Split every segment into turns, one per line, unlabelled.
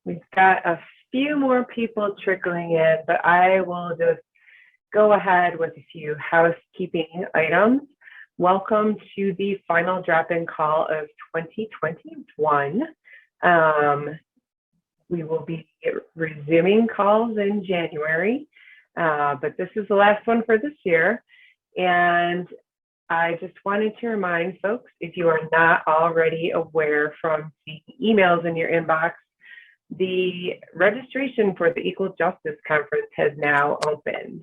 We've got a few more people trickling in, but I will just go ahead with a few housekeeping items. Welcome to the final drop-in call of 2021. We will be resuming calls in January, but this is the last one for this year. And I just wanted to remind folks, if you are not already aware from the emails in your inbox, the registration for the Equal Justice Conference has now opened.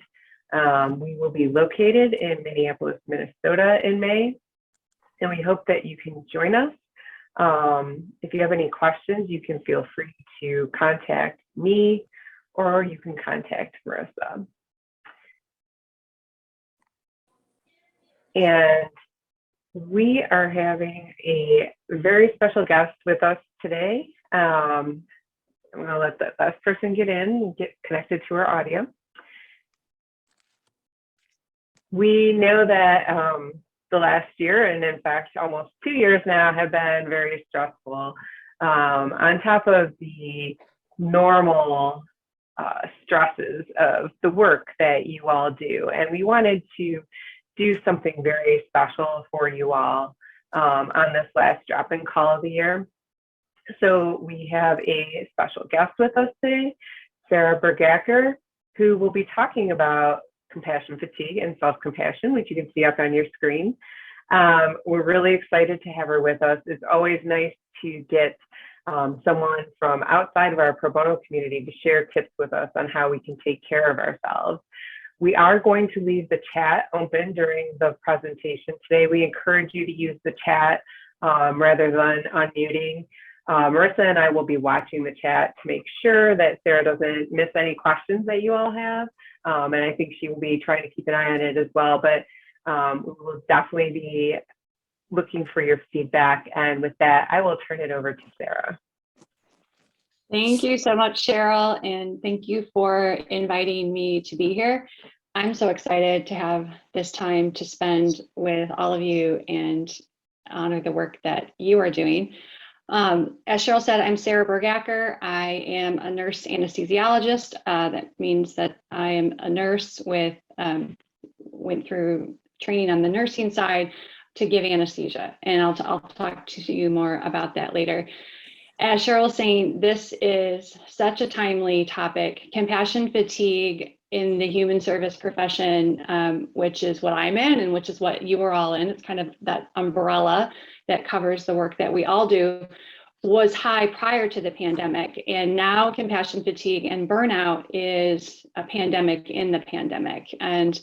We will be located in Minneapolis, Minnesota in May, and we hope that you can join us. If you have any questions, you can feel free to contact me or you can contact Marissa. And we are having a very special guest with us today. I'm going to let the last person get in and get connected to our audio. We know that the last year, and in fact, almost 2 years now, have been very stressful. On top of the normal stresses of the work that you all do. And we wanted to do something very special for you all on this last drop-in call of the year. So we have a special guest with us today, Sarah Burgacker, who will be talking about compassion fatigue and self-compassion, which you can see up on your screen. We're really excited to have her with us. It's always nice to get someone from outside of our pro bono community to share tips with us on how we can take care of ourselves. We are going to leave the chat open during the presentation today. We encourage you to use the chat rather than unmuting. Marissa and I will be watching the chat to make sure that Sarah doesn't miss any questions that you all have. And I think she will be trying to keep an eye on it as well. But we will definitely be looking for your feedback. And with that, I will turn it over to Sarah.
Thank you so much, Cheryl, and thank you for inviting me to be here. I'm so excited to have this time to spend with all of you and honor the work that you are doing. As Cheryl said, I'm Sarah Burgacker. I am a nurse anesthesiologist. That means that I am a nurse with, went through training on the nursing side to give anesthesia. And I'll talk to you more about that later. As Cheryl was saying, this is such a timely topic, compassion fatigue in the human service profession, which is what I'm in and which is what you are all in. It's kind of that umbrella that covers the work that we all do, was high prior to the pandemic. And now compassion fatigue and burnout is a pandemic in the pandemic. And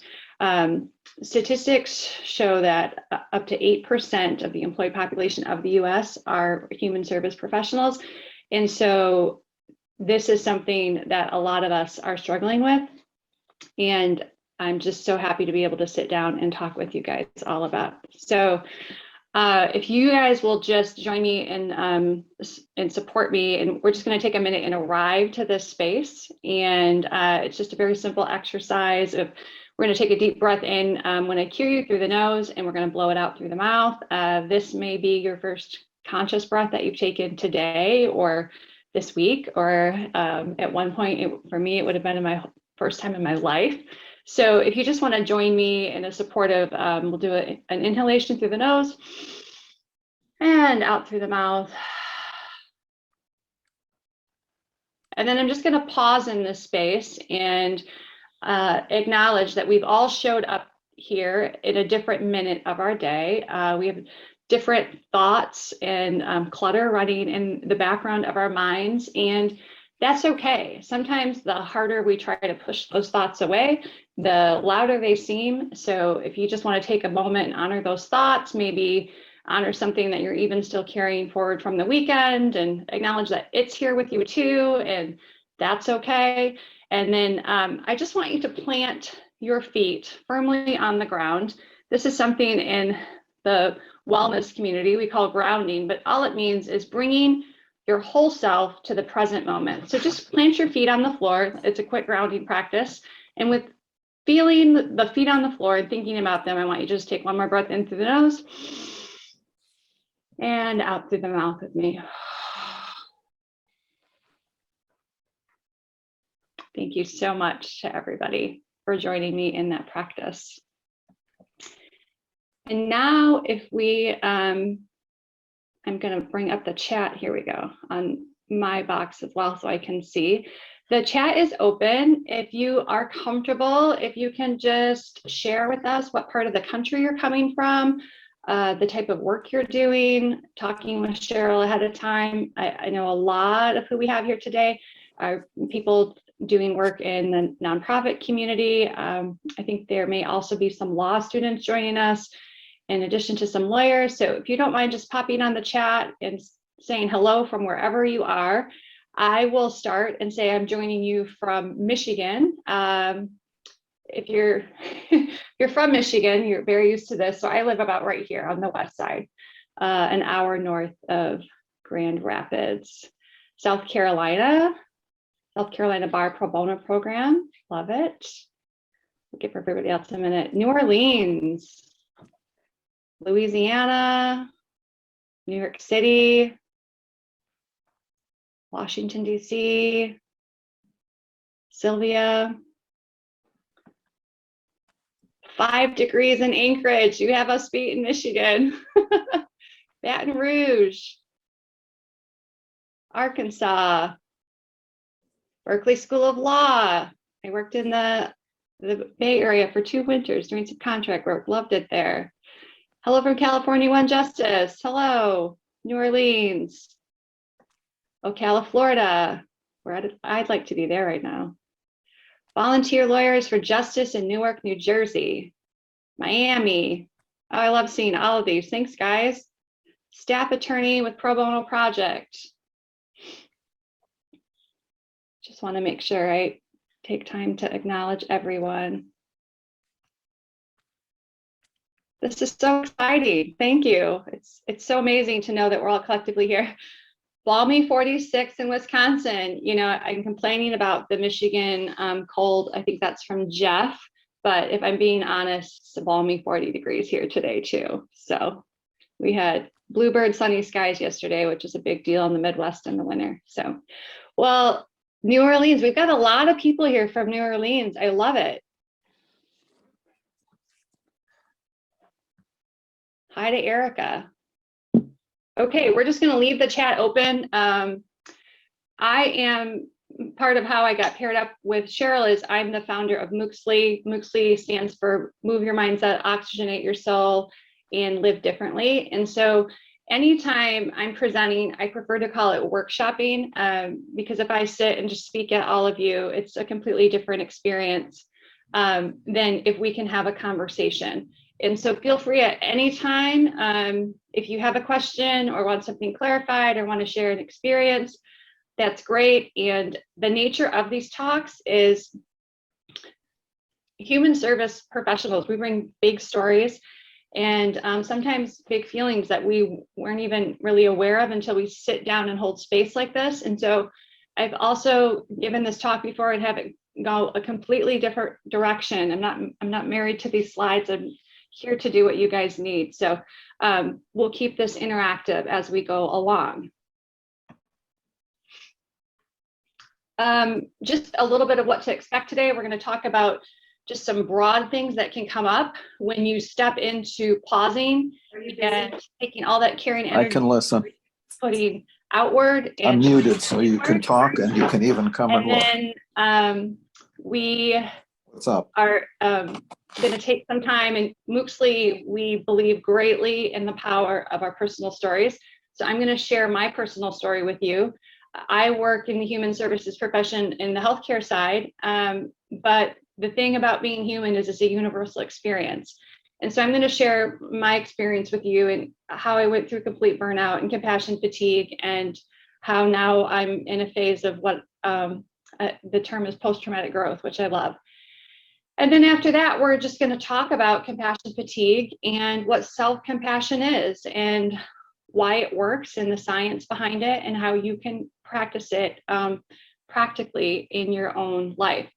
statistics show that up to 8% of the employed population of the US are human service professionals. And so this is something that a lot of us are struggling with. And I'm just so happy to be able to sit down and talk with you guys all about it. So if you guys will just join me and support me, and we're just going to take a minute and arrive to this space. And it's just a very simple exercise of, we're going to take a deep breath in when I cue you through the nose, and we're going to blow it out through the mouth. This may be your first conscious breath that you've taken today or this week, or at one point, for me, it would have been my first time in my life. So if you just want to join me in a supportive, we'll do an inhalation through the nose and out through the mouth. And then I'm just going to pause in this space and acknowledge that we've all showed up here in a different minute of our day. We have different thoughts and clutter running in the background of our minds, and that's okay. Sometimes the harder we try to push those thoughts away, the louder they seem. So if you just want to take a moment and honor those thoughts, maybe honor something that you're even still carrying forward from the weekend, and acknowledge that it's here with you too, and that's okay. And then I just want you to plant your feet firmly on the ground. This is something in the wellness community we call grounding, but all it means is bringing your whole self to the present moment. So just plant your feet on the floor. It's a quick grounding practice. And with feeling the feet on the floor and thinking about them, I want you to just take one more breath in through the nose and out through the mouth with me. Thank you so much to everybody for joining me in that practice. And now if we, I'm going to bring up the chat. Here we go on my box as well so I can see. The chat is open. If you are comfortable, if you can just share with us what part of the country you're coming from, the type of work you're doing, talking with Cheryl ahead of time. I know a lot of who we have here today are people doing work in the nonprofit community. I think there may also be some law students joining us in addition to some lawyers. So if you don't mind just popping on the chat and saying hello from wherever you are, I will start and say I'm joining you from Michigan. If you're you're from Michigan, you're very used to this. So I live about right here on the west side, an hour north of Grand Rapids. South Carolina Bar Pro Bono program, love it. We'll give everybody else a minute. New Orleans, Louisiana, New York City, Washington, D.C., Sylvia. 5 degrees in Anchorage. You have us beat in Michigan. Baton Rouge, Arkansas, Berkeley School of Law. I worked in the Bay Area for 2 winters doing some contract work. Loved it there. Hello from California, One Justice. Hello, New Orleans. Ocala, Florida. I'd like to be there right now. Volunteer Lawyers for Justice in Newark, New Jersey. Miami. Oh, I love seeing all of these. Thanks, guys. Staff attorney with Pro Bono Project. Just want to make sure I take time to acknowledge everyone. This is so exciting. Thank you. It's so amazing to know that we're all collectively here. Balmy 46 in Wisconsin. You know, I'm complaining about the Michigan cold. I think that's from Jeff. But if I'm being honest, it's a balmy 40 degrees here today too. So we had bluebird sunny skies yesterday, which is a big deal in the Midwest in the winter. So, well, New Orleans, we've got a lot of people here from New Orleans. I love it. Hi to Erica. Okay, we're just going to leave the chat open. I am part of how I got paired up with Cheryl is I'm the founder of Mooksly. Mooksly stands for Move Your Mindset, Oxygenate Your Soul, and Live Differently. And so anytime I'm presenting, I prefer to call it workshopping because if I sit and just speak at all of you, it's a completely different experience than if we can have a conversation. And so feel free at any time if you have a question or want something clarified or want to share an experience, that's great. And the nature of these talks is human service professionals. We bring big stories and sometimes big feelings that we weren't even really aware of until we sit down and hold space like this. And so I've also given this talk before and have it go a completely different direction. I'm not married to these slides. I'm here to do what you guys need. So we'll keep this interactive as we go along. Just a little bit of what to expect today. We're going to talk about just some broad things that can come up when you step into pausing and taking all that caring energy.
I can listen.
Putting outward.
I'm muted, so you can talk and you can even come and look.
Then we
What's up?
Are going to take some time. And Mooksly, we believe greatly in the power of our personal stories. So I'm going to share my personal story with you. I work in the human services profession in the healthcare side, but the thing about being human is it's a universal experience. And so I'm going to share my experience with you and how I went through complete burnout and compassion fatigue, and how now I'm in a phase of what the term is post-traumatic growth, which I love. And then after that, we're just going to talk about compassion fatigue and what self-compassion is and why it works and the science behind it and how you can practice it practically in your own life.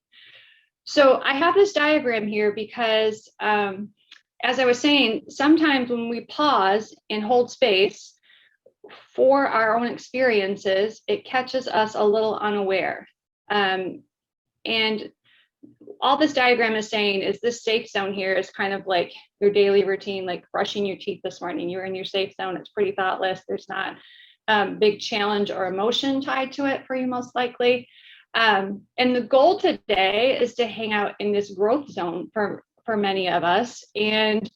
So I have this diagram here because, as I was saying, sometimes when we pause and hold space for our own experiences, it catches us a little unaware. And And all this diagram is saying is this safe zone here is kind of like your daily routine, like brushing your teeth this morning. You're in your safe zone. It's pretty thoughtless. There's not big challenge or emotion tied to it for you, most likely. And the goal today is to hang out in this growth zone for many of us, and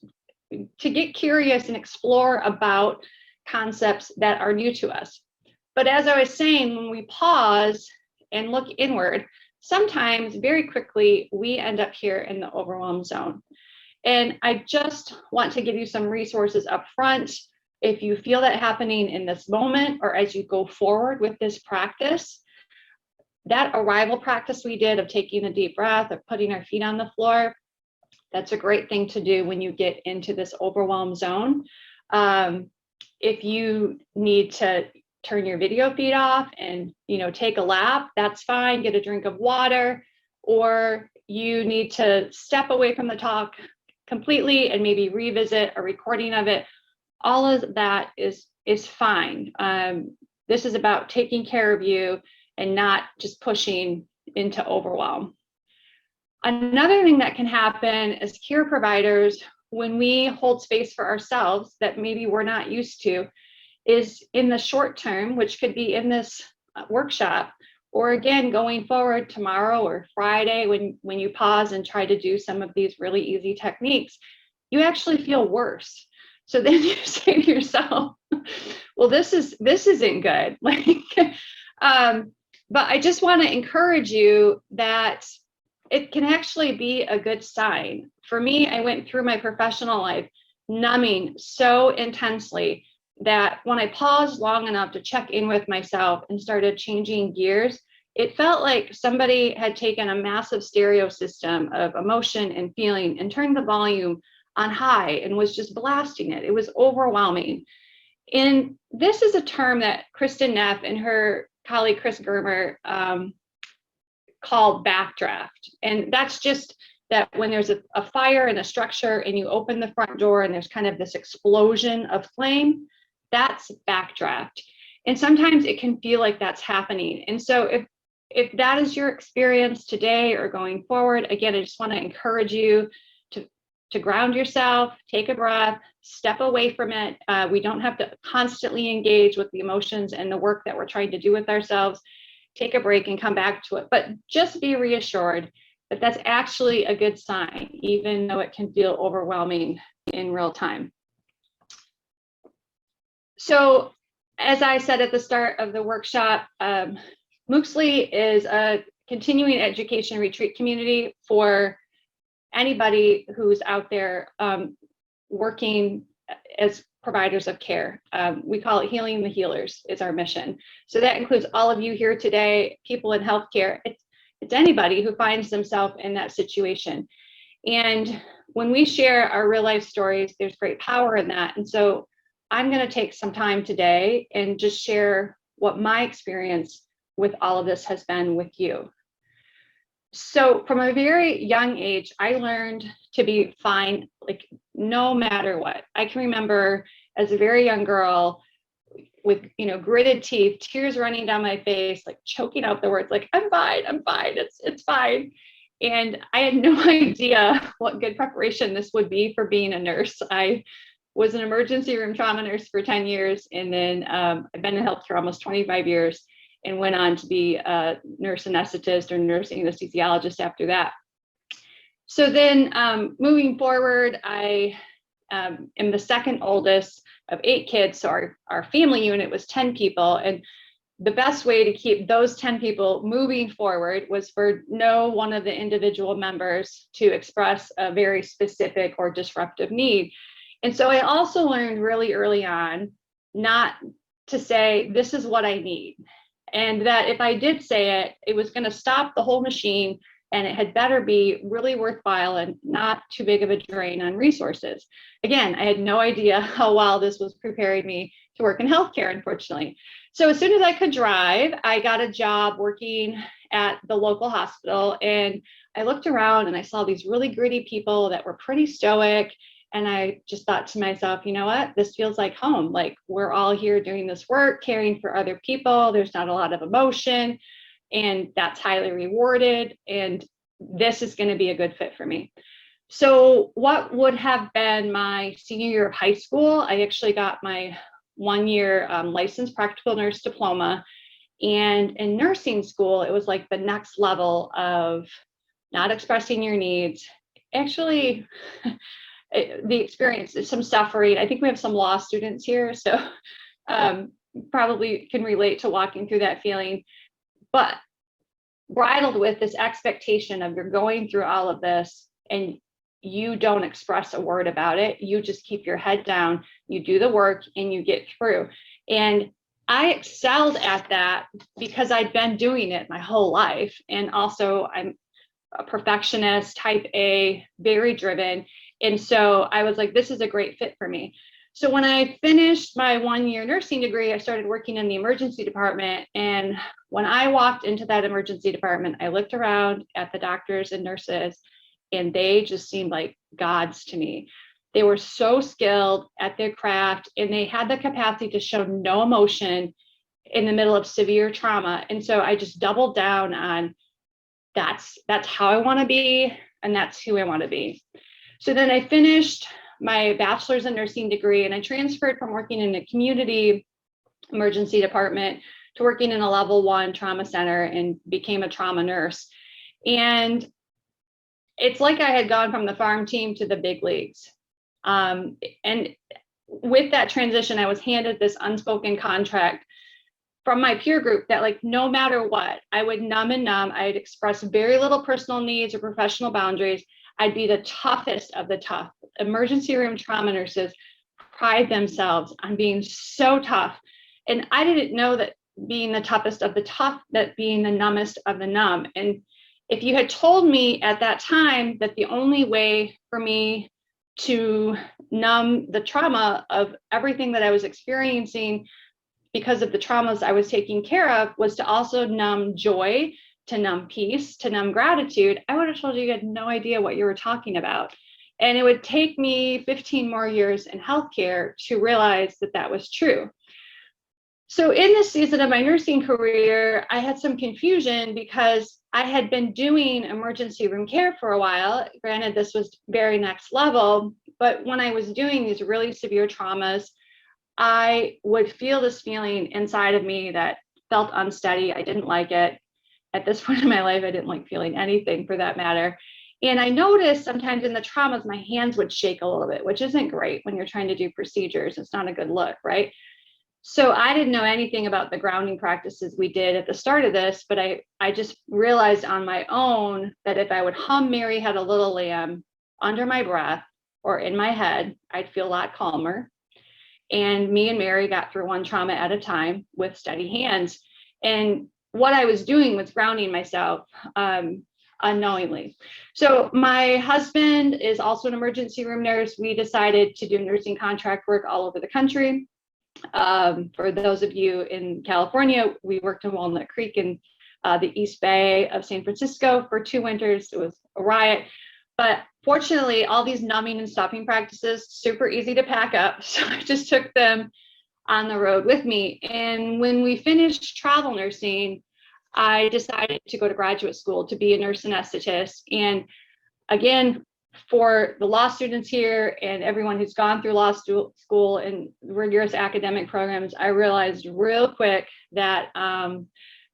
to get curious and explore about concepts that are new to us. But as I was saying, when we pause and look inward, sometimes very quickly we end up here in the overwhelm zone. And I just want to give you some resources up front. If you feel that happening in this moment or as you go forward with this practice, that arrival practice we did of taking a deep breath, of putting our feet on the floor, that's a great thing to do when you get into this overwhelm zone. If you need to turn your video feed off and take a lap, that's fine. Get a drink of water, or you need to step away from the talk completely and maybe revisit a recording of it. All of that is fine. This is about taking care of you and not just pushing into overwhelm. Another thing that can happen as care providers, when we hold space for ourselves that maybe we're not used to, is in the short term, which could be in this workshop, or again, going forward tomorrow or Friday, when you pause and try to do some of these really easy techniques, you actually feel worse. So then you say to yourself, well, this isn't good. But I just want to encourage you that it can actually be a good sign. For me, I went through my professional life numbing so intensely that when I paused long enough to check in with myself and started changing gears, it felt like somebody had taken a massive stereo system of emotion and feeling and turned the volume on high and was just blasting it. It was overwhelming. And this is a term that Kristen Neff and her colleague Chris Germer called backdraft. And that's just that when there's a fire in a structure and you open the front door and there's kind of this explosion of flame, that's backdraft. And sometimes it can feel like that's happening. And so if that is your experience today or going forward, again, I just want to encourage you to ground yourself, take a breath, step away from it. We don't have to constantly engage with the emotions and the work that we're trying to do with ourselves. Take a break and come back to it. But just be reassured that that's actually a good sign, even though it can feel overwhelming in real time. So, as I said at the start of the workshop, Mooksley is a continuing education retreat community for anybody who's out there working as providers of care. We call it Healing the Healers is our mission. So that includes all of you here today, people in healthcare. It's anybody who finds themselves in that situation. And when we share our real life stories, there's great power in that. And so I'm going to take some time today and just share what my experience with all of this has been with you. So from a very young age, I learned to be fine, like no matter what. I can remember as a very young girl with, gritted teeth, tears running down my face, like choking out the words, like, I'm fine, it's fine. And I had no idea what good preparation this would be for being a nurse. I was an emergency room trauma nurse for 10 years. And then I've been in healthcare almost 25 years. And went on to be a nurse anesthetist or nurse anesthesiologist after that. So then moving forward, I am the second oldest of 8 kids. So our family unit was 10 people. And the best way to keep those 10 people moving forward was for no one of the individual members to express a very specific or disruptive need. And so I also learned really early on not to say, this is what I need. And that if I did say it, it was going to stop the whole machine, and it had better be really worthwhile and not too big of a drain on resources. Again, I had no idea how well this was preparing me to work in healthcare, unfortunately. So as soon as I could drive, I got a job working at the local hospital, and I looked around and I saw these really gritty people that were pretty stoic. And I just thought to myself, you know what, this feels like home. Like we're all here doing this work, caring for other people. There's not a lot of emotion. and that's highly rewarded, and this is going to be a good fit for me. So what would have been my senior year of high school, I actually got my 1-year licensed practical nurse diploma. And in nursing school, it was like the next level of not expressing your needs. Actually, the experience is some suffering. I think we have some law students here, so probably can relate to walking through that feeling. But bridled with this expectation of you're going through all of this and you don't express a word about it. You just keep your head down, you do the work, and you get through. And I excelled at that because I'd been doing it my whole life. And also I'm a perfectionist, type A, very driven. And so I was like, this is a great fit for me. So when I finished my 1-year nursing degree, I started working in the emergency department. And when I walked into that emergency department, I looked around at the doctors and nurses, and they just seemed like gods to me. They were so skilled at their craft, and they had the capacity to show no emotion in the middle of severe trauma. And so I just doubled down on that's how I want to be, and that's who I want to be. So then I finished my bachelor's in nursing degree, and I transferred from working in a community emergency department to working in a level 1 trauma center and became a trauma nurse. And it's like I had gone from the farm team to the big leagues. And with that transition, I was handed this unspoken contract from my peer group that, like, no matter what, I would numb and numb. I'd express very little personal needs or professional boundaries. I'd be the toughest of the tough. Emergency room trauma nurses pride themselves on being so tough. And I didn't know that being the toughest of the tough, that being the numbest of the numb. And if you had told me at that time that the only way for me to numb the trauma of everything that I was experiencing because of the traumas I was taking care of was to also numb joy, to numb peace, to numb gratitude, I would have told you had no idea what you were talking about. And it would take me 15 more years in healthcare to realize that that was true. So in this season of my nursing career, I had some confusion because I had been doing emergency room care for a while. Granted, this was very next level, but when I was doing these really severe traumas, I would feel this feeling inside of me that felt unsteady. I didn't like it. At this point in my life, I didn't like feeling anything for that matter. And I noticed sometimes in the traumas, my hands would shake a little bit, which isn't great when you're trying to do procedures. It's not a good look, right? So I didn't know anything about the grounding practices we did at the start of this, but I just realized on my own that if I would hum Mary Had a Little Lamb under my breath or in my head, I'd feel a lot calmer. And me and Mary got through one trauma at a time with steady hands. And what I was doing was grounding myself unknowingly. So my husband is also an emergency room nurse. We decided to do nursing contract work all over the country. For those of you in California, we worked in Walnut Creek in the East Bay of San Francisco for 2 winters. It was a riot. But fortunately, all these numbing and stopping practices, super easy to pack up. So I just took them on the road with me. And when we finished travel nursing, I decided to go to graduate school to be a nurse anesthetist. And again, for the law students here and everyone who's gone through law school and rigorous academic programs, I realized real quick that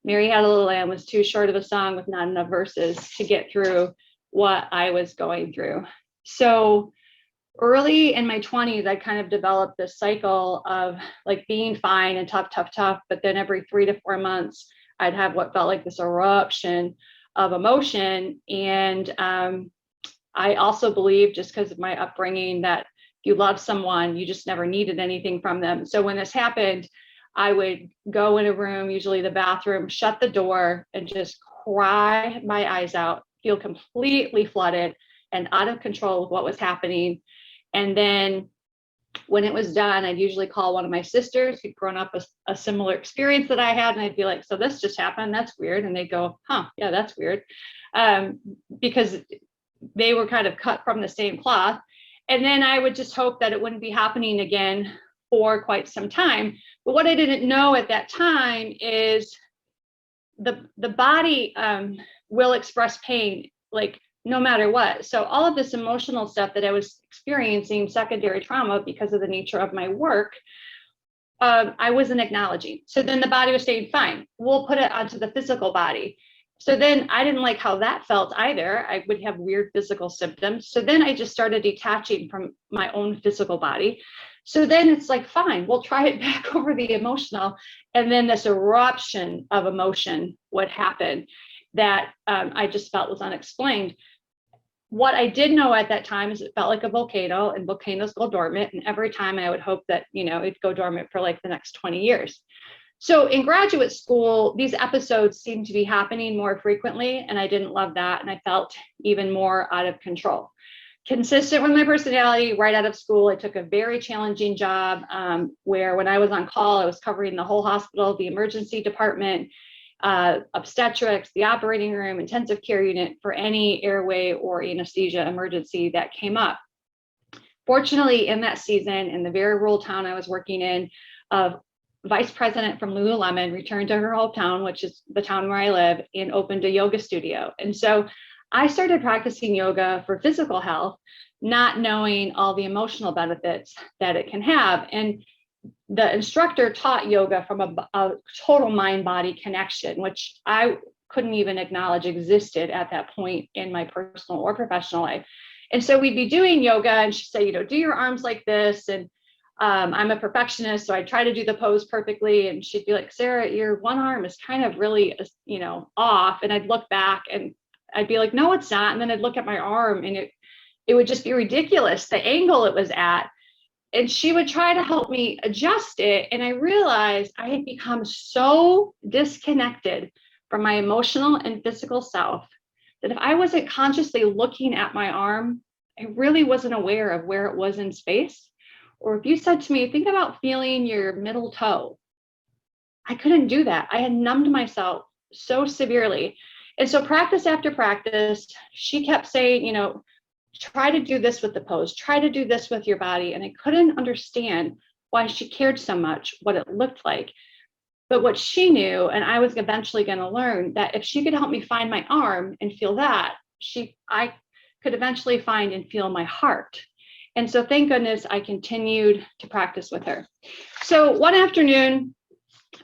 Mary Had a Little Lamb was too short of a song with not enough verses to get through what I was going through. So early in my 20s, I kind of developed this cycle of like being fine and tough, but then every 3 to 4 months, I'd have what felt like this eruption of emotion. And I also believe, just because of my upbringing, that if you love someone, you just never needed anything from them. So when this happened, I would go in a room, usually the bathroom, shut the door, and just cry my eyes out, feel completely flooded and out of control with what was happening. And then when it was done, I'd usually call one of my sisters who'd grown up with a similar experience that I had. And I'd be like, so this just happened, that's weird. And they'd go, huh, yeah, that's weird. Because they were kind of cut from the same cloth. And then I would just hope that it wouldn't be happening again for quite some time. But what I didn't know at that time is the body will express pain like no matter what. So all of this emotional stuff that I was experiencing, secondary trauma because of the nature of my work, I wasn't acknowledging. So then the body was saying, fine, we'll put it onto the physical body. So then I didn't like how that felt either. I would have weird physical symptoms. So then I just started detaching from my own physical body. So then it's like, fine, we'll try it back over the emotional. And then this eruption of emotion would happen that I just felt was unexplained. What I did know at that time is it felt like a volcano, and volcanoes go dormant. And every time I would hope that, it'd go dormant for like the next 20 years. So in graduate school, these episodes seemed to be happening more frequently, and I didn't love that. And I felt even more out of control. Consistent with my personality, right out of school, I took a very challenging job where when I was on call, I was covering the whole hospital, the emergency department, obstetrics, the operating room, intensive care unit for any airway or anesthesia emergency that came up. Fortunately, in that season, in the very rural town I was working in, vice president from Lululemon returned to her hometown, which is the town where I live, and opened a yoga studio. And so I started practicing yoga for physical health, not knowing all the emotional benefits that it can have. And the instructor taught yoga from a total mind-body connection, which I couldn't even acknowledge existed at that point in my personal or professional life. And so we'd be doing yoga, and she'd say, do your arms like this. And I'm a perfectionist, so I try to do the pose perfectly. And she'd be like, Sarah, your one arm is kind of really, off. And I'd look back and I'd be like, no, it's not. And then I'd look at my arm, and it would just be ridiculous, the angle it was at. And she would try to help me adjust it. And I realized I had become so disconnected from my emotional and physical self that if I wasn't consciously looking at my arm, I really wasn't aware of where it was in space. Or if you said to me, think about feeling your middle toe, I couldn't do that. I had numbed myself so severely. And so practice after practice, she kept saying, try to do this with the pose, try to do this with your body. And I couldn't understand why she cared so much, what it looked like. But what she knew, and I was eventually going to learn, that if she could help me find my arm and feel that, I could eventually find and feel my heart. And so thank goodness I continued to practice with her. So one afternoon,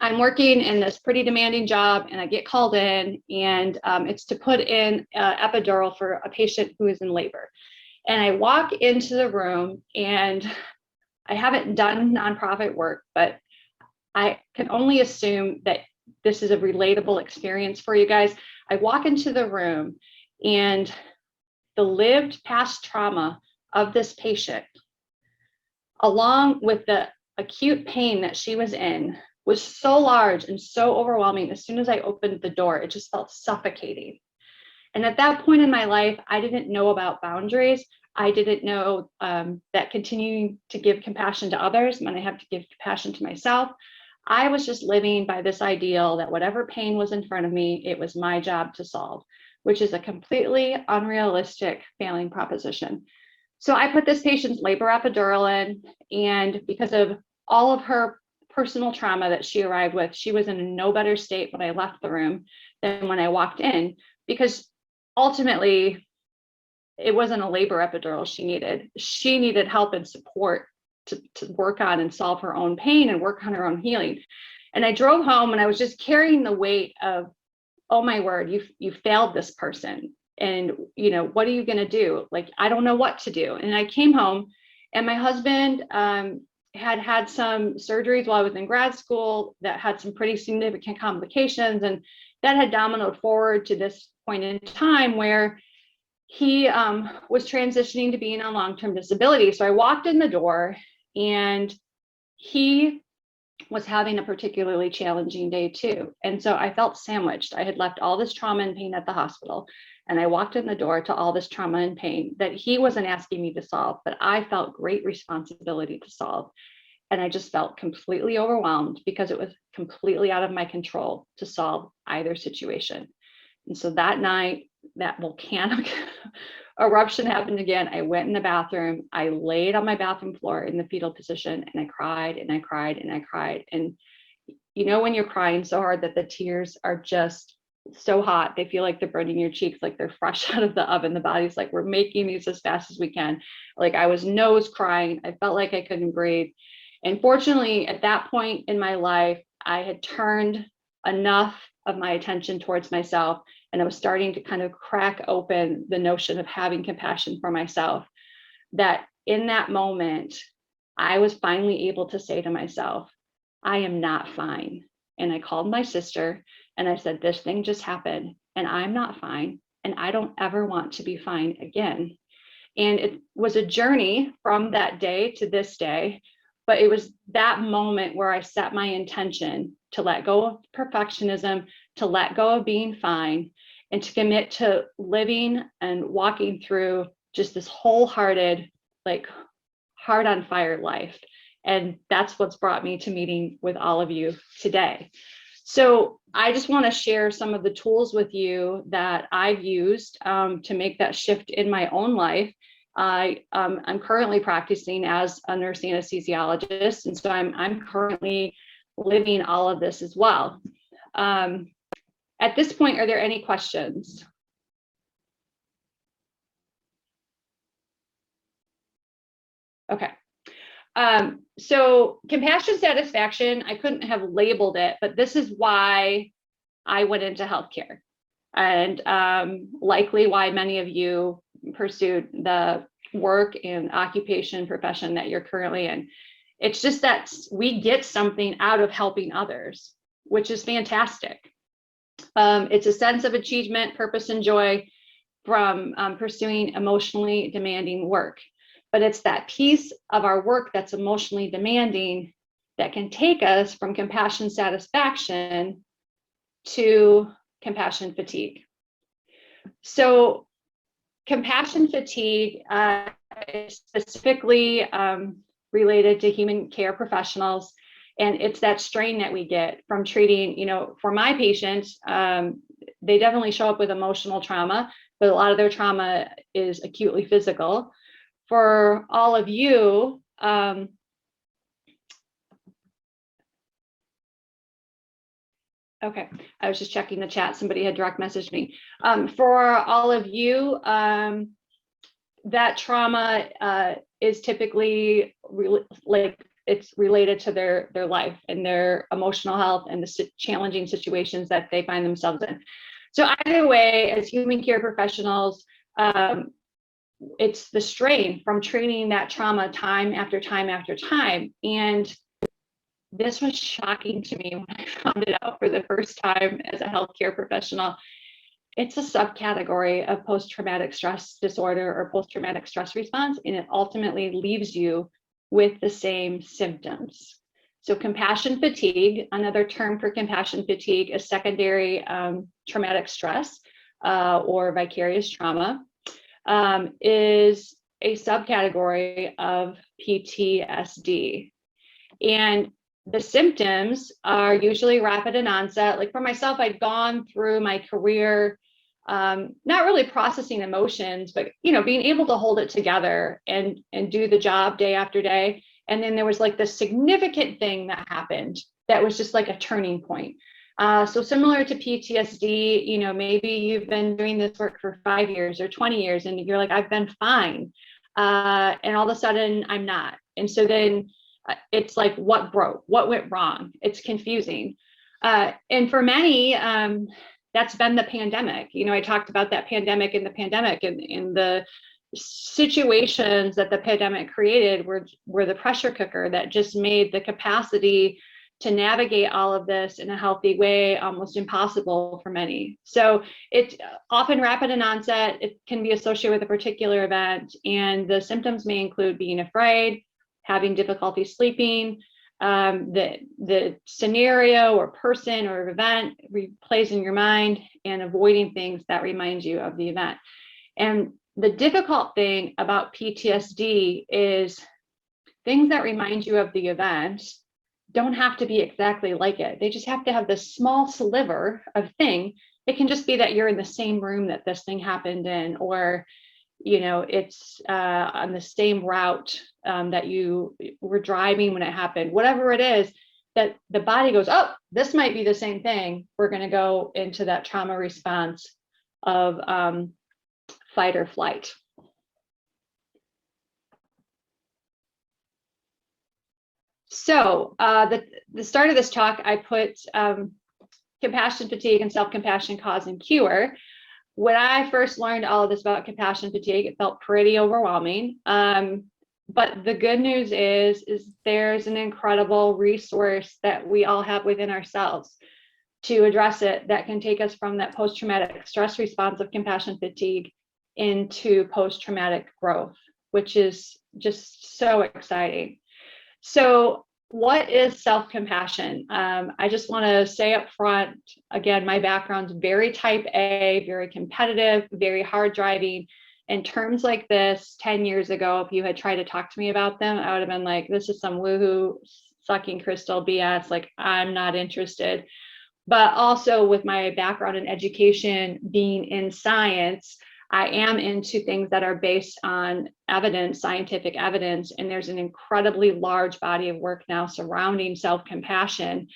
I'm working in this pretty demanding job, and I get called in, and it's to put in an epidural for a patient who is in labor. And I walk into the room, and I haven't done nonprofit work, but I can only assume that this is a relatable experience for you guys. I walk into the room, and the lived past trauma of this patient, along with the acute pain that she was in, was so large and so overwhelming. As soon as I opened the door, it just felt suffocating. And at that point in my life, I didn't know about boundaries. I didn't know that continuing to give compassion to others meant I have to give compassion to myself. I was just living by this ideal that whatever pain was in front of me, it was my job to solve, which is a completely unrealistic failing proposition. So I put this patient's labor epidural in, and because of all of her personal trauma that she arrived with, she was in a no better state when I left the room than when I walked in, because ultimately it wasn't a labor epidural she needed. She needed help and support to work on and solve her own pain and work on her own healing. And I drove home, and I was just carrying the weight of, oh my word, you failed this person. And, what are you going to do? Like, I don't know what to do. And I came home, and my husband had some surgeries while I was in grad school that had some pretty significant complications. And that had dominoed forward to this point in time where he was transitioning to being on long-term disability. So I walked in the door, and he was having a particularly challenging day too. And so I felt sandwiched. I had left all this trauma and pain at the hospital, and I walked in the door to all this trauma and pain that he wasn't asking me to solve, but I felt great responsibility to solve. And I just felt completely overwhelmed because it was completely out of my control to solve either situation. And so that night, that volcanic eruption happened again. I went in the bathroom. I laid on my bathroom floor in the fetal position, and I cried and I cried and I cried. And you know, when you're crying so hard that the tears are just so hot, they feel like they're burning your cheeks, like they're fresh out of the oven. The body's like, we're making these as fast as we can. Like I was nose crying. I felt like I couldn't breathe. And fortunately, at that point in my life, I had turned enough of my attention towards myself, and I was starting to kind of crack open the notion of having compassion for myself, that in that moment, I was finally able to say to myself, I am not fine. And I called my sister and I said, this thing just happened and I'm not fine. And I don't ever want to be fine again. And it was a journey from that day to this day. But it was that moment where I set my intention to let go of perfectionism, to let go of being fine, and to commit to living and walking through just this wholehearted, like heart on fire life. And that's what's brought me to meeting with all of you today. So I just want to share some of the tools with you that I've used to make that shift in my own life. I'm currently practicing as a nurse anesthesiologist, and so I'm currently living all of this as well. At this point, are there any questions? Okay. So compassion satisfaction, I couldn't have labeled it, but this is why I went into healthcare, and likely why many of you pursued the work and occupation profession that you're currently in. It's just that we get something out of helping others, which is fantastic. It's a sense of achievement, purpose, and joy from pursuing emotionally demanding work. But it's that piece of our work that's emotionally demanding that can take us from compassion satisfaction to compassion fatigue. So compassion fatigue is specifically related to human care professionals. And it's that strain that we get from treating, you know, for my patients, they definitely show up with emotional trauma, but a lot of their trauma is acutely physical. For all of you, okay, I was just checking the chat. Somebody had direct messaged me. For all of you, that trauma is typically it's related to their life and their emotional health and the challenging situations that they find themselves in. So either way, as human care professionals, it's the strain from treating that trauma time after time after time. And this was shocking to me when I found it out for the first time as a healthcare professional. It's a subcategory of post-traumatic stress disorder or post-traumatic stress response, and it ultimately leaves you with the same symptoms. So compassion fatigue, another term for compassion fatigue, is secondary traumatic stress or vicarious trauma, is a subcategory of PTSD. And the symptoms are usually rapid in onset. Like for myself, I'd gone through my career, not really processing emotions, but being able to hold it together and do the job day after day. And then there was like this significant thing that happened that was just like a turning point. So similar to PTSD, maybe you've been doing this work for 5 years or 20 years and you're like, I've been fine. And all of a sudden I'm not. And so then it's like, what broke? What went wrong? It's confusing. And for many, that's been the pandemic. I talked about that pandemic and the situations that the pandemic created were the pressure cooker that just made the capacity to navigate all of this in a healthy way almost impossible for many. So it's often rapid in onset. It can be associated with a particular event, and the symptoms may include being afraid, having difficulty sleeping, the scenario or person or event replays in your mind, and avoiding things that remind you of the event. And the difficult thing about PTSD is things that remind you of the event don't have to be exactly like it. They just have to have this small sliver of thing. It can just be that you're in the same room that this thing happened in, or it's on the same route that you were driving when it happened. Whatever it is, that the body goes, oh, this might be the same thing, we're going to go into that trauma response of fight or flight. So the start of this talk, I put compassion fatigue and self-compassion cause and cure. When I first learned all of this about compassion fatigue, it felt pretty overwhelming. But the good news is there's an incredible resource that we all have within ourselves to address it that can take us from that post-traumatic stress response of compassion fatigue into post-traumatic growth, which is just so exciting. So what is self-compassion? I just want to say up front, again, my background's very type A, very competitive, very hard driving. And terms like this 10 years ago, if you had tried to talk to me about them, I would have been like, this is some woohoo sucking crystal BS. Like, I'm not interested. But also with my background in education, being in science, I am into things that are based on evidence, scientific evidence, and there's an incredibly large body of work now surrounding self-compassion,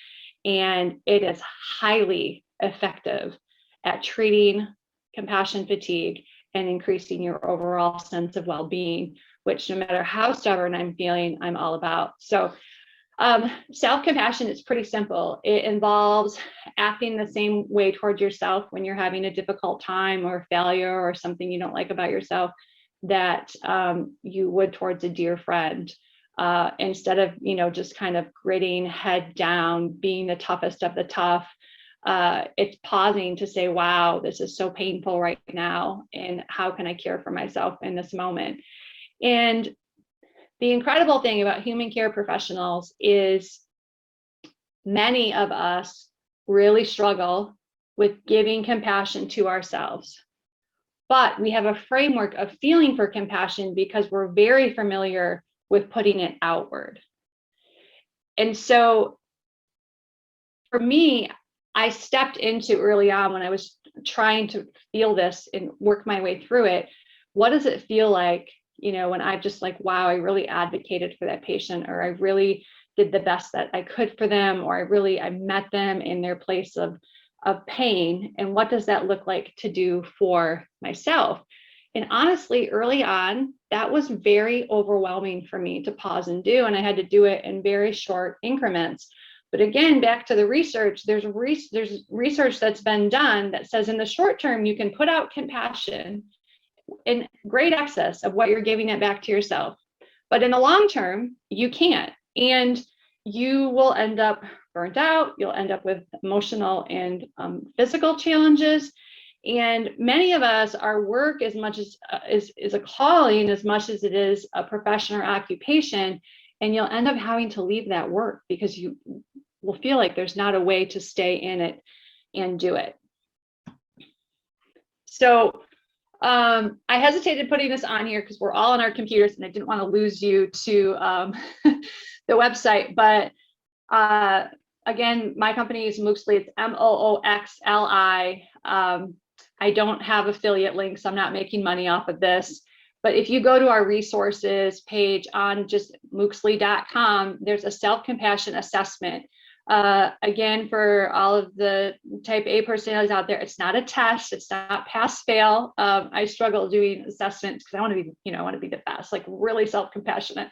and it is highly effective at treating compassion fatigue and increasing your overall sense of well-being, which no matter how stubborn I'm feeling, I'm all about. So self-compassion is pretty simple. It involves acting the same way towards yourself when you're having a difficult time or failure or something you don't like about yourself that you would towards a dear friend. Instead of, just kind of gritting head down, being the toughest of the tough, it's pausing to say, wow, this is so painful right now, and how can I care for myself in this moment? And the incredible thing about human care professionals is many of us really struggle with giving compassion to ourselves. But we have a framework of feeling for compassion because we're very familiar with putting it outward. And so for me, I stepped into early on when I was trying to feel this and work my way through it. What does it feel like, when I've just like, wow, I really advocated for that patient, or I really did the best that I could for them, or I met them in their place of pain. And what does that look like to do for myself? And honestly, early on, that was very overwhelming for me to pause and do. And I had to do it in very short increments. But again, back to the research, there's research that's been done that says in the short term, you can put out compassion in great excess of what you're giving it back to yourself. But in the long term, you can't. And you will end up burnt out. You'll end up with emotional and physical challenges. And many of us, our work as much as is a calling as much as it is a profession or occupation. And you'll end up having to leave that work because you will feel like there's not a way to stay in it and do it. So I hesitated putting this on here because we're all on our computers and I didn't want to lose you to the website. But again, my company is Mooxly. It's Mooxli. I don't have affiliate links. I'm not making money off of this. But if you go to our resources page on just Mooxli.com, there's a self-compassion assessment. Again, for all of the type A personalities out there, it's not a test. It's not pass fail. I struggle doing assessments because I want to be the best, like really self-compassionate.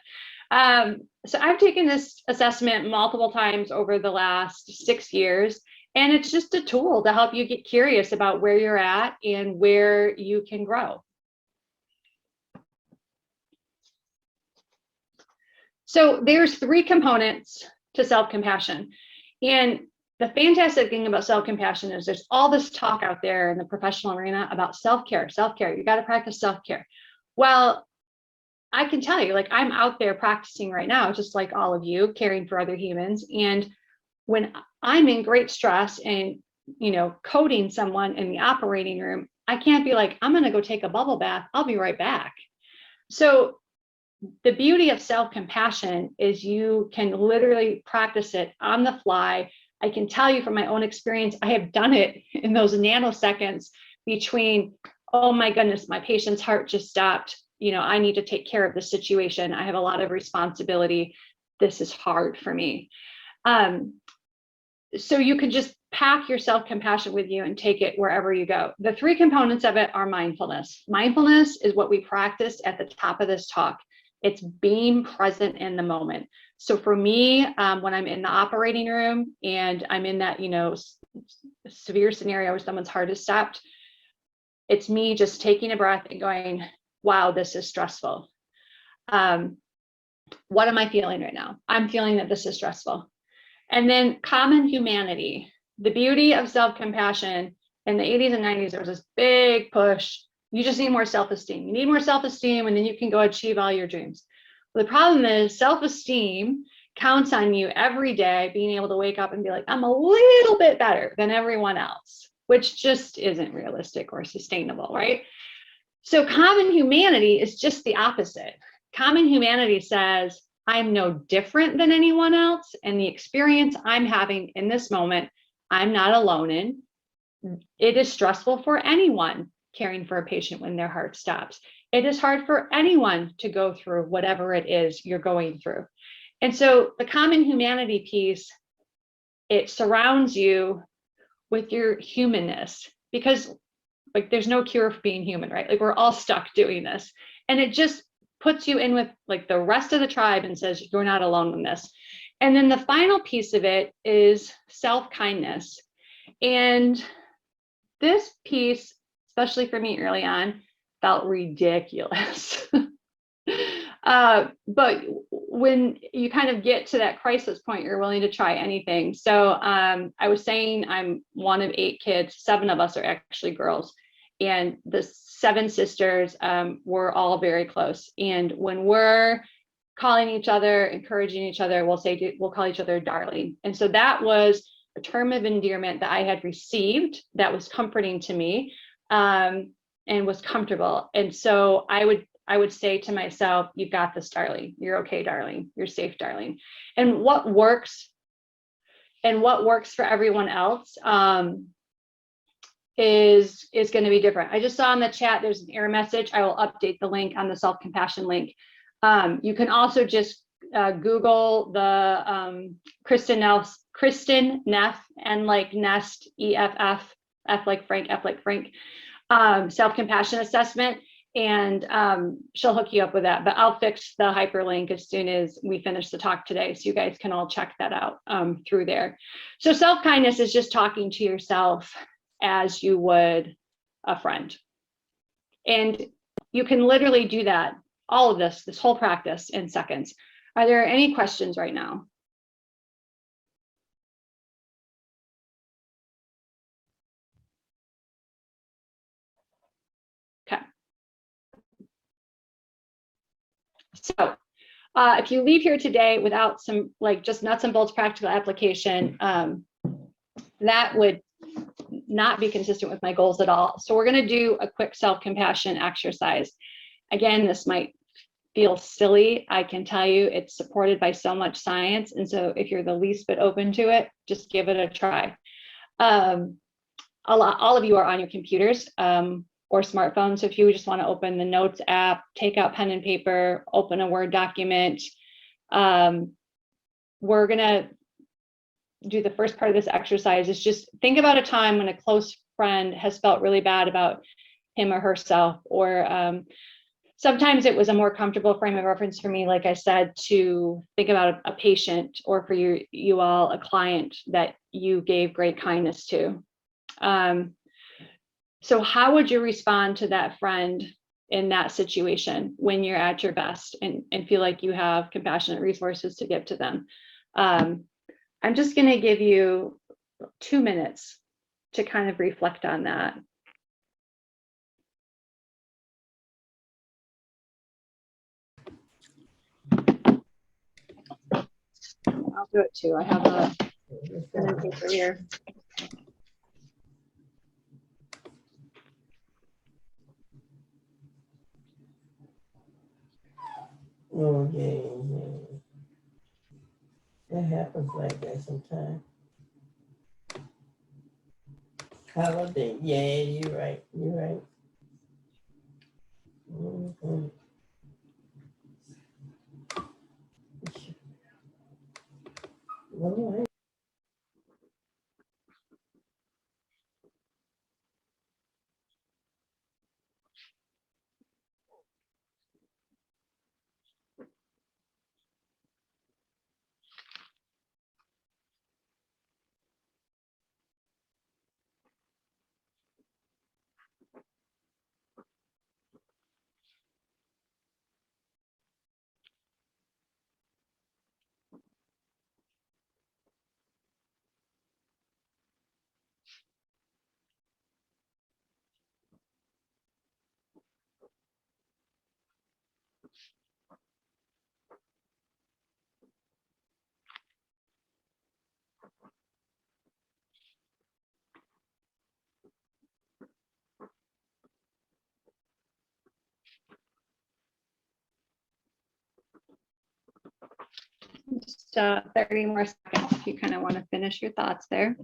So I've taken this assessment multiple times over the last 6 years, and it's just a tool to help you get curious about where you're at and where you can grow. So there's 3 components to self-compassion. And the fantastic thing about self-compassion is there's all this talk out there in the professional arena about self-care, you got to practice self-care. Well, I can tell you, like, I'm out there practicing right now, just like all of you, caring for other humans. And when I'm in great stress and, coding someone in the operating room, I can't be like, I'm going to go take a bubble bath. I'll be right back. So the beauty of self-compassion is you can literally practice it on the fly. I can tell you from my own experience, I have done it in those nanoseconds between, oh my goodness, my patient's heart just stopped. I need to take care of the situation. I have a lot of responsibility. This is hard for me. So you could just pack your self-compassion with you and take it wherever you go. The three components of it are mindfulness. Mindfulness is what we practiced at the top of this talk. It's being present in the moment. So for me, when I'm in the operating room and I'm in that, severe scenario where someone's heart is stopped, it's me just taking a breath and going, wow, this is stressful. What am I feeling right now? I'm feeling that this is stressful. And then common humanity. The beauty of self-compassion in the 80s and 90s, there was this big push. You just need more self-esteem. You need more self-esteem, and then you can go achieve all your dreams. Well, the problem is self-esteem counts on you every day being able to wake up and be like, I'm a little bit better than everyone else, which just isn't realistic or sustainable, right? So common humanity is just the opposite. Common humanity says, I'm no different than anyone else, and the experience I'm having in this moment, I'm not alone in. It is stressful for anyone caring for a patient when their heart stops. It is hard for anyone to go through whatever it is you're going through. And so the common humanity piece, it surrounds you with your humanness, because like there's no cure for being human, right? Like we're all stuck doing this. And it just puts you in with like the rest of the tribe and says, you're not alone in this. And then the final piece of it is self-kindness. And this piece, especially for me early on, felt ridiculous. But when you kind of get to that crisis point, you're willing to try anything. So I was saying I'm one of 8 kids, 7 of us are actually girls. And the 7 sisters were all very close. And when we're calling each other, encouraging each other, we'll call each other darling. And so that was a term of endearment that I had received that was comforting to me and was comfortable. And so I would say to myself, you've got this, darling. You're okay, darling. You're safe, darling. And what works for everyone else is going to be different. I just saw in the chat, there's an error message. I will update the link on the self-compassion link. You can also just Google the Kristen Neff, and like Nest, EFF, F like Frank, F like Frank, self-compassion assessment. And she'll hook you up with that, but I'll fix the hyperlink as soon as we finish the talk today, so you guys can all check that out through there. So self-kindness is just talking to yourself as you would a friend. And you can literally do that, all of this whole practice in seconds. Are there any questions right now? Okay. So if you leave here today without some like just nuts and bolts practical application, that would not be consistent with my goals at all. So we're going to do a quick self-compassion exercise. Again, this might feel silly. I can tell you it's supported by so much science. And so if you're the least bit open to it, just give it a try. All of you are on your computers or smartphones. So if you just want to open the Notes app, take out pen and paper, open a Word document, we're going to do the first part of this exercise is just think about a time when a close friend has felt really bad about him or herself, or sometimes it was a more comfortable frame of reference for me, like I said, to think about a patient, or for you all, a client that you gave great kindness to. So how would you respond to that friend in that situation when you're at your best and feel like you have compassionate resources to give to them? I'm just going to give you 2 minutes to kind of reflect on that. I'll do it too. I have a pen and paper here.
Oh, yeah. That happens like that sometimes. Holiday, yeah, you're right. Mm-hmm. All right.
Just 30 more seconds if you kind of want to finish your thoughts there.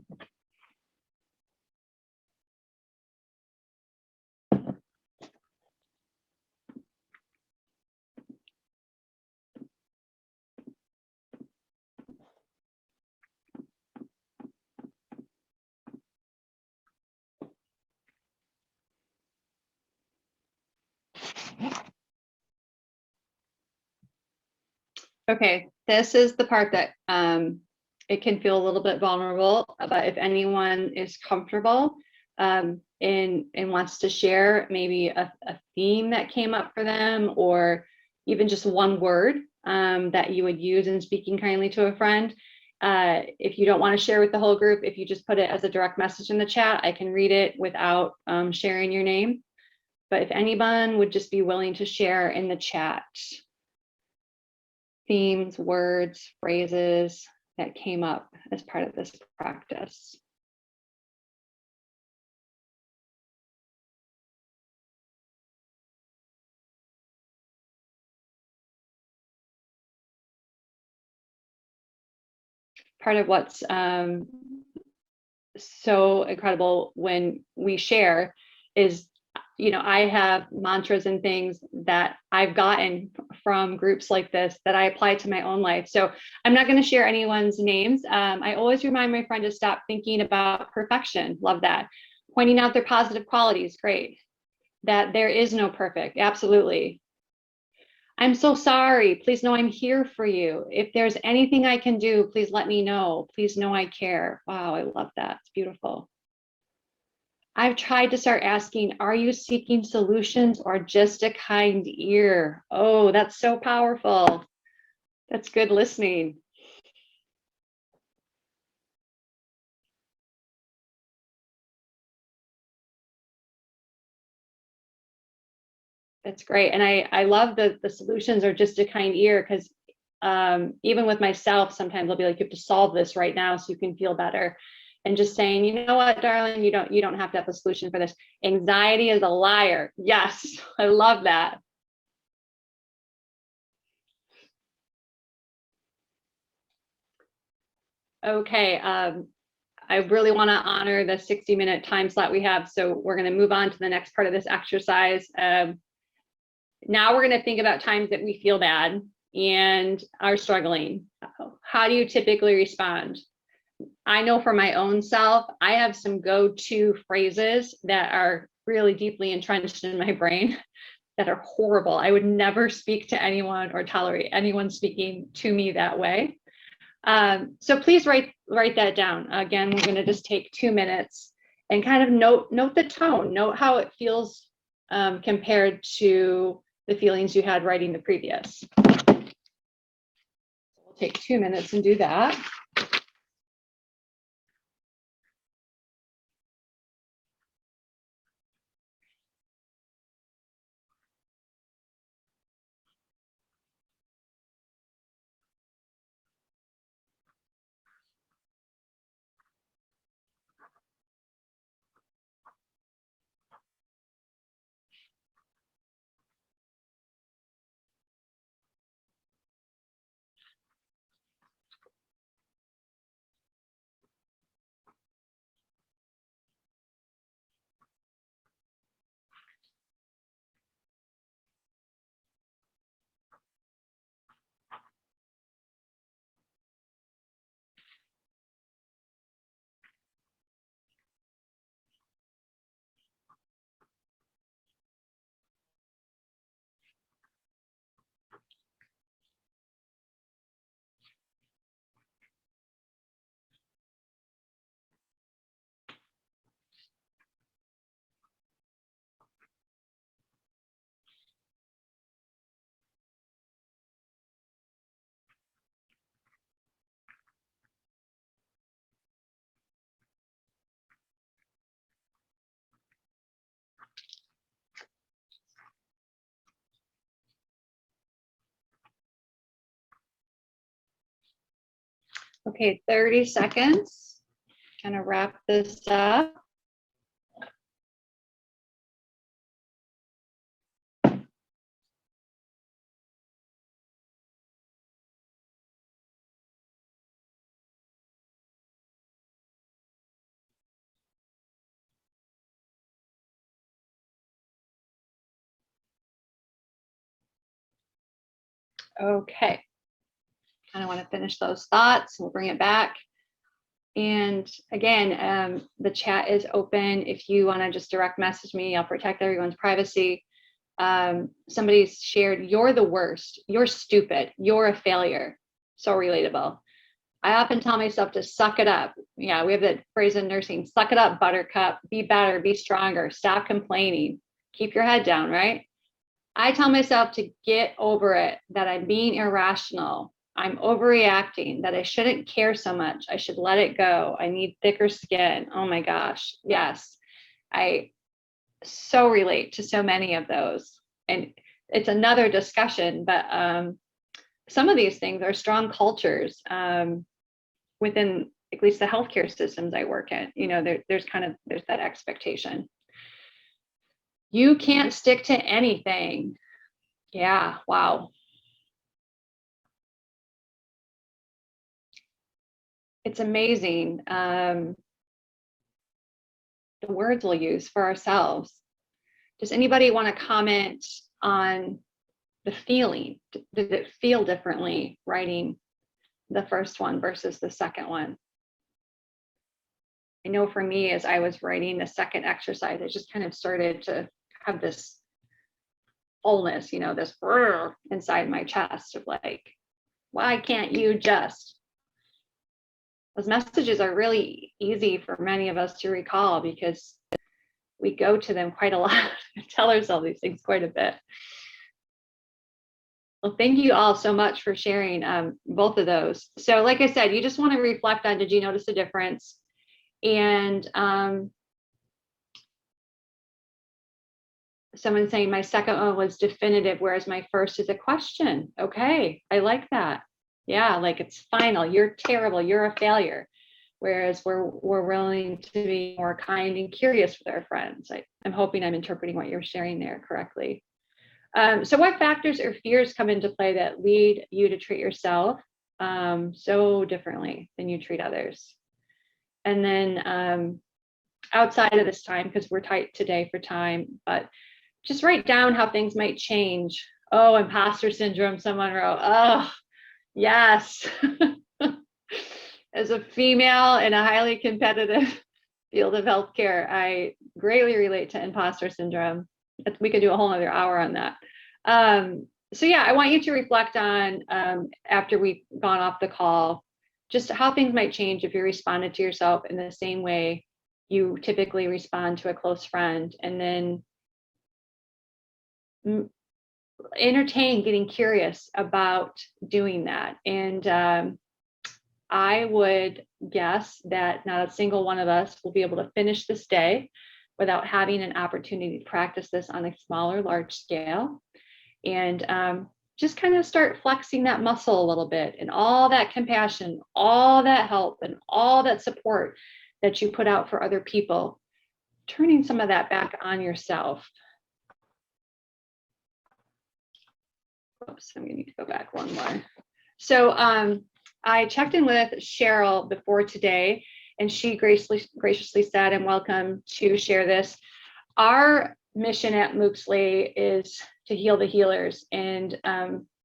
Okay, this is the part that it can feel a little bit vulnerable, but if anyone is comfortable and wants to share maybe a theme that came up for them, or even just one word that you would use in speaking kindly to a friend. If you don't want to share with the whole group, if you just put it as a direct message in the chat, I can read it without sharing your name. But if anyone would just be willing to share in the chat, themes, words, phrases that came up as part of this practice. Part of what's so incredible when we share is, you know, I have mantras and things that I've gotten from groups like this that I apply to my own life. So I'm not going to share anyone's names. I always remind my friend to stop thinking about perfection. Love that. Pointing out their positive qualities. Great. That there is no perfect. Absolutely. I'm so sorry. Please know I'm here for you. If there's anything I can do, please let me know. Please know I care. Wow, I love that. It's beautiful. I've tried to start asking, are you seeking solutions or just a kind ear? Oh, that's so powerful. That's good listening. That's great. And I love that the solutions are just a kind ear, because even with myself, sometimes I'll be like, you have to solve this right now so you can feel better. And just saying, you know what, darling, you don't have to have a solution for this. Anxiety is a liar. Yes, I love that. Okay, I really want to honor the 60-minute time slot we have. So we're going to move on to the next part of this exercise. Now we're going to think about times that we feel bad and are struggling. How do you typically respond? I know for my own self, I have some go-to phrases that are really deeply entrenched in my brain that are horrible. I would never speak to anyone or tolerate anyone speaking to me that way. So please write that down. Again, we're going to just take 2 minutes and kind of note the tone, note how it feels compared to the feelings you had writing the previous. We'll take 2 minutes and do that. Okay, 30 seconds. Kind of wrap this up. Okay. Kind of want to finish those thoughts. We'll bring it back. And again, the chat is open. If you want to just direct message me, I'll protect everyone's privacy. Somebody's shared, you're the worst, you're stupid, you're a failure. So relatable. I often tell myself to suck it up. Yeah, we have that phrase in nursing, suck it up, buttercup, be better, be stronger, stop complaining, keep your head down, right? I tell myself to get over it, that I'm being irrational, I'm overreacting, that I shouldn't care so much, I should let it go, I need thicker skin. Oh my gosh, yes. I so relate to so many of those. And it's another discussion, but some of these things are strong cultures within at least the healthcare systems I work in. You know, there's that expectation. You can't stick to anything. Yeah, wow. It's amazing the words we'll use for ourselves. Does anybody want to comment on the feeling? Did it feel differently writing the first one versus the second one? I know for me, as I was writing the second exercise, I just kind of started to have this fullness, you know, this inside my chest of like, why can't you just? Those messages are really easy for many of us to recall because we go to them quite a lot and tell ourselves these things quite a bit. Well, thank you all so much for sharing both of those. So like I said, you just want to reflect on, did you notice a difference? And someone saying my second one was definitive, whereas my first is a question. Okay, I like that. Yeah, like it's final, you're terrible, you're a failure. Whereas we're willing to be more kind and curious with our friends. I'm hoping I'm interpreting what you're sharing there correctly. So what factors or fears come into play that lead you to treat yourself so differently than you treat others? And then outside of this time, because we're tight today for time, but just write down how things might change. Oh, imposter syndrome, someone wrote. Oh, yes. As a female in a highly competitive field of healthcare, I greatly relate to imposter syndrome. We could do a whole other hour on that. So yeah, I want you to reflect on, after we've gone off the call, just how things might change if you responded to yourself in the same way you typically respond to a close friend, and then entertain getting curious about doing that. And I would guess that not a single one of us will be able to finish this day without having an opportunity to practice this on a smaller, large scale. And just kind of start flexing that muscle a little bit, and all that compassion, all that help, and all that support that you put out for other people, turning some of that back on yourself. Oops, I'm gonna need to go back one more. So I checked in with Cheryl before today, and she graciously said, "I'm welcome to share this." Our mission at Mooksley is to heal the healers, and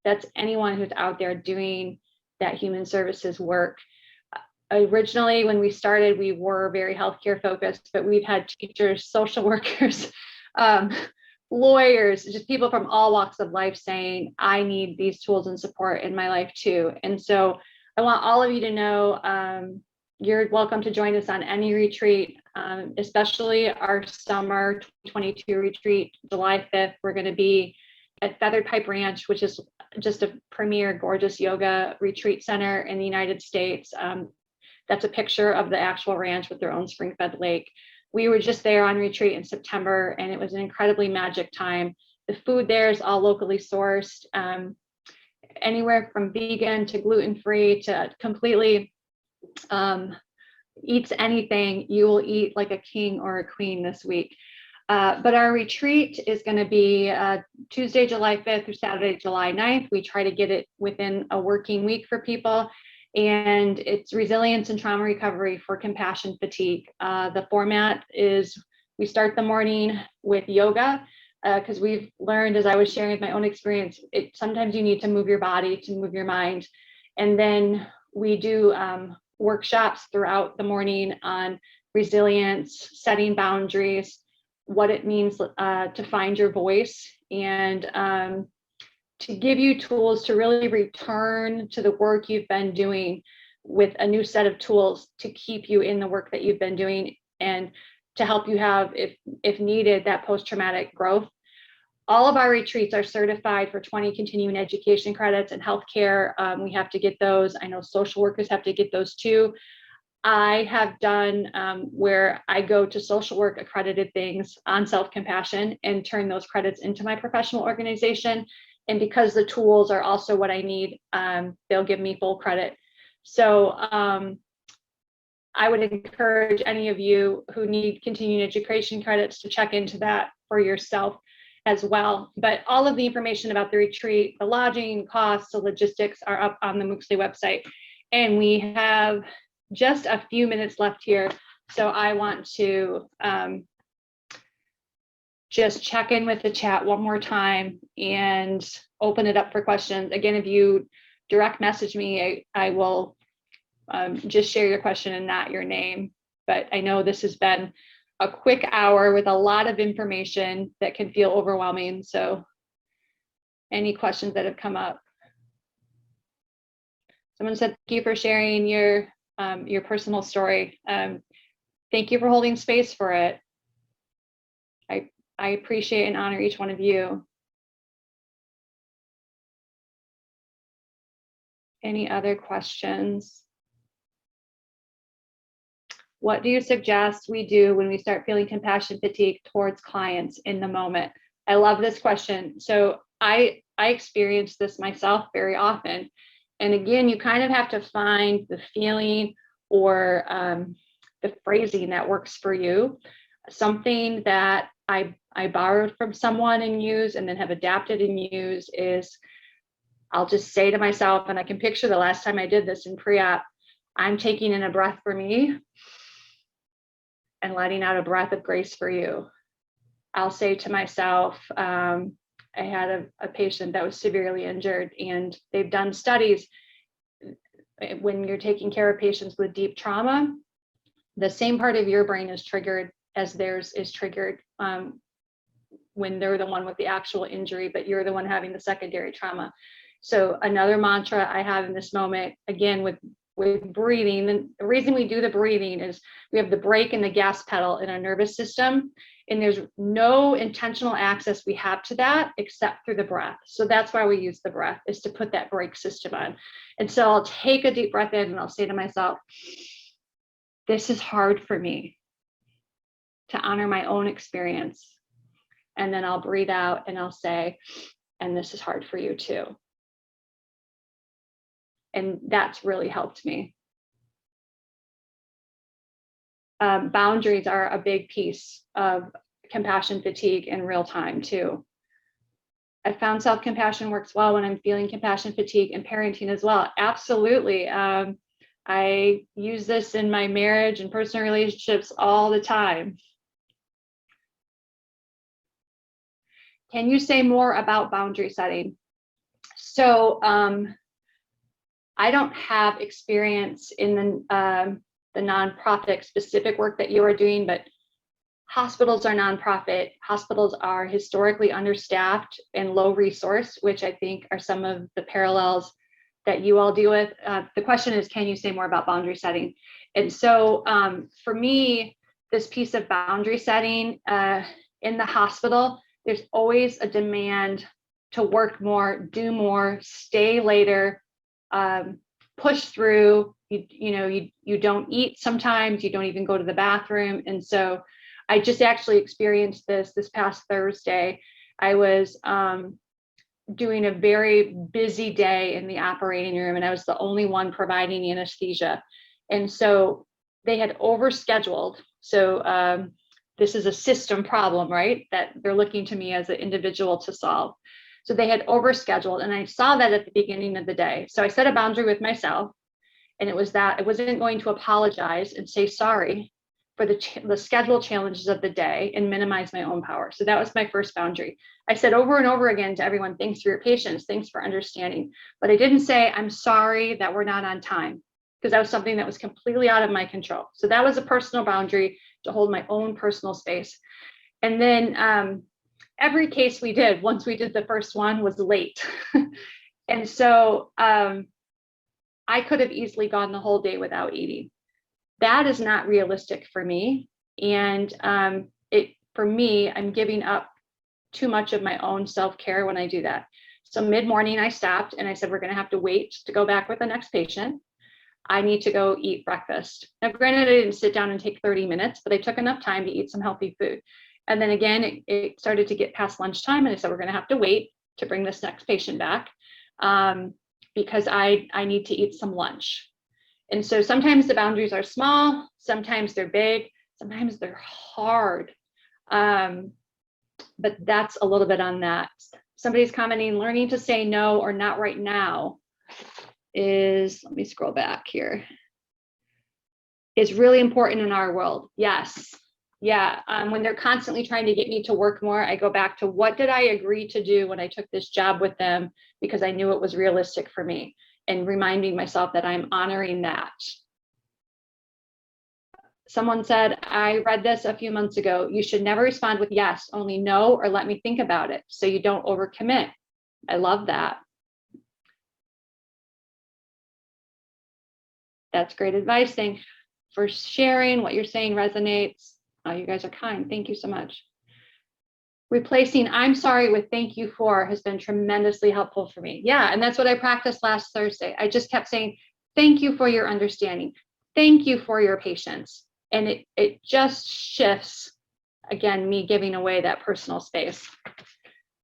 that's anyone who's out there doing that human services work. Originally, when we started, we were very healthcare focused, but we've had teachers, social workers, lawyers, just people from all walks of life saying, I need these tools and support in my life too. And so I want all of you to know you're welcome to join us on any retreat, especially our summer 2022 retreat, July 5th. We're going to be at Feathered Pipe Ranch, which is just a premier gorgeous yoga retreat center in the United States. That's a picture of the actual ranch with their own spring-fed lake. We were just there on retreat in September, and it was an incredibly magic time. The food there is all locally sourced, anywhere from vegan to gluten-free to completely eats anything, you will eat like a king or a queen this week. But our retreat is going to be Tuesday, July 5th through Saturday, July 9th. We try to get it within a working week for people. And it's resilience and trauma recovery for compassion fatigue. The format is we start the morning with yoga because we've learned, as I was sharing with my own experience, sometimes you need to move your body to move your mind. And then we do workshops throughout the morning on resilience, setting boundaries, what it means to find your voice, and to give you tools to really return to the work you've been doing with a new set of tools to keep you in the work that you've been doing and to help you have, if needed, that post-traumatic growth. All of our retreats are certified for 20 continuing education credits, and healthcare, we have to get those. I know social workers have to get those too. I have done where I go to social work accredited things on self-compassion and turn those credits into my professional organization. And because the tools are also what I need, they'll give me full credit. So I would encourage any of you who need continuing education credits to check into that for yourself as well. But all of the information about the retreat, the lodging costs, the logistics are up on the Mooksley website. And we have just a few minutes left here. So I want to just check in with the chat one more time and open it up for questions. Again, if you direct message me, I will just share your question and not your name. But I know this has been a quick hour with a lot of information that can feel overwhelming. So any questions that have come up? Someone said, thank you for sharing your personal story. Thank you for holding space for it. I appreciate and honor each one of you. Any other questions? What do you suggest we do when we start feeling compassion fatigue towards clients in the moment? I love this question. So I experience this myself very often. And again, you kind of have to find the feeling or the phrasing that works for you. Something that I borrowed from someone and use and then have adapted and use is, I'll just say to myself, and I can picture the last time I did this in pre-op, I'm taking in a breath for me and letting out a breath of grace for you. I'll say to myself, I had a patient that was severely injured, and they've done studies when you're taking care of patients with deep trauma, the same part of your brain is triggered as theirs is triggered when they're the one with the actual injury, but you're the one having the secondary trauma. So another mantra I have in this moment, again, with breathing, and the reason we do the breathing is we have the brake and the gas pedal in our nervous system, and there's no intentional access we have to that except through the breath. So that's why we use the breath, is to put that brake system on. And so I'll take a deep breath in and I'll say to myself, this is hard for me, to honor my own experience. And then I'll breathe out and I'll say, and this is hard for you too. And that's really helped me. Boundaries are a big piece of compassion fatigue in real time too. I found self-compassion works well when I'm feeling compassion fatigue and parenting as well. Absolutely. I use this in my marriage and personal relationships all the time. Can you say more about boundary setting? So I don't have experience in the nonprofit specific work that you are doing, but hospitals are nonprofit. Hospitals are historically understaffed and low resource, which I think are some of the parallels that you all deal with. The question is, can you say more about boundary setting? And so for me, this piece of boundary setting in the hospital, there's always a demand to work more, do more, stay later, push through. You don't eat sometimes, you don't even go to the bathroom. And so I just actually experienced this past Thursday. I was doing a very busy day in the operating room, and I was the only one providing anesthesia. And so they had overscheduled. So this is a system problem, right? That they're looking to me as an individual to solve. So they had overscheduled, and I saw that at the beginning of the day. So I set a boundary with myself, and it was that I wasn't going to apologize and say sorry for the schedule challenges of the day and minimize my own power. So that was my first boundary. I said over and over again to everyone, thanks for your patience, thanks for understanding. But I didn't say, I'm sorry that we're not on time, because that was something that was completely out of my control. So that was a personal boundary to hold my own personal space. And then every case we did, once we did the first one, was late. And so I could have easily gone the whole day without eating. That is not realistic for me. And for me, I'm giving up too much of my own self-care when I do that. So mid-morning, I stopped and I said, we're going to have to wait to go back with the next patient. I need to go eat breakfast. Now, granted, I didn't sit down and take 30 minutes, but I took enough time to eat some healthy food. And then again, it started to get past lunchtime, and I said, we're going to have to wait to bring this next patient back because I need to eat some lunch. And so sometimes the boundaries are small, sometimes they're big, sometimes they're hard. But that's a little bit on that. Somebody's commenting, learning to say no or not right now is, let me scroll back here, is really important in our world. Yes. Yeah. When they're constantly trying to get me to work more, I go back to what did I agree to do when I took this job with them, because I knew it was realistic for me, and reminding myself that I'm honoring that. Someone said, I read this a few months ago. You should never respond with yes, only no, or let me think about it, so you don't overcommit. I love that. That's great advice. Thanks for sharing. What you're saying resonates. Oh, you guys are kind. Thank you so much. Replacing I'm sorry with thank you for has been tremendously helpful for me. Yeah, and that's what I practiced last Thursday. I just kept saying, thank you for your understanding. Thank you for your patience. And it just shifts, again, me giving away that personal space.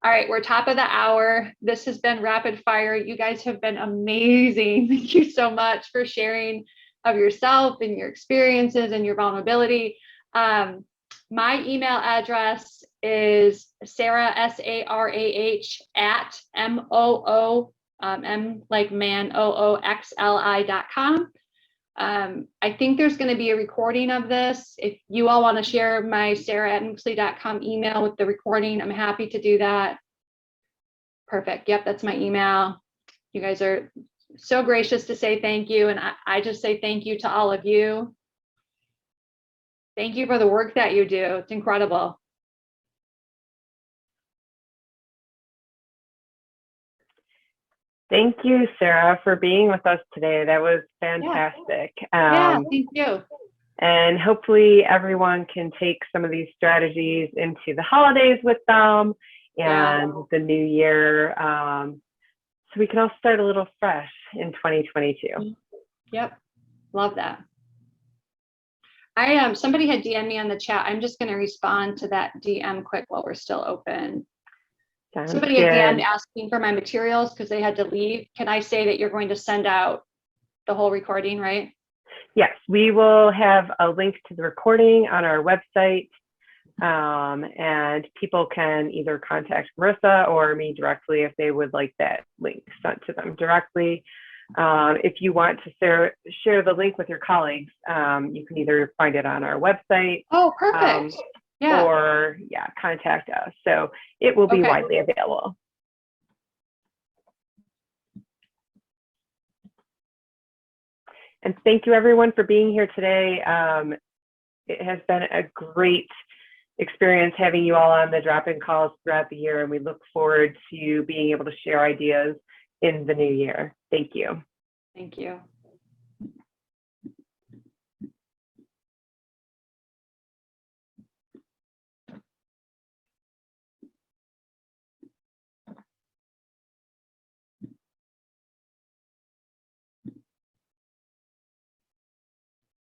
All right, we're top of the hour. This has been rapid fire. You guys have been amazing. Thank you so much for sharing of yourself and your experiences and your vulnerability. My email address is Sarah, SARAH at MOO, M like man, OOXLI.com. I think there's going to be a recording of this. If you all want to share my sarah@mooksley.com email with the recording, I'm happy to do that. Perfect. Yep, that's my email. You guys are so gracious to say thank you. And I just say thank you to all of you. Thank you for the work that you do. It's incredible.
Thank you, Sarah, for being with us today. That was fantastic.
Yeah, thank you.
And hopefully everyone can take some of these strategies into the holidays with them and the new year. So we can all start a little fresh in 2022.
Yep, love that. Somebody had DM'd me on the chat. I'm just going to respond to that DM quick while we're still open. Somebody again asking for my materials because they had to leave. Can I say that you're going to send out the whole recording, right?
Yes, we will have a link to the recording on our website, and people can either contact Marissa or me directly if they would like that link sent to them directly. If you want to share the link with your colleagues, you can either find it on our website.
Oh, perfect. Yeah.
Or contact us. So it will be widely available. And thank you everyone for being here today. It has been a great experience having you all on the drop-in calls throughout the year, and we look forward to being able to share ideas in the new year. Thank you.
Thank you.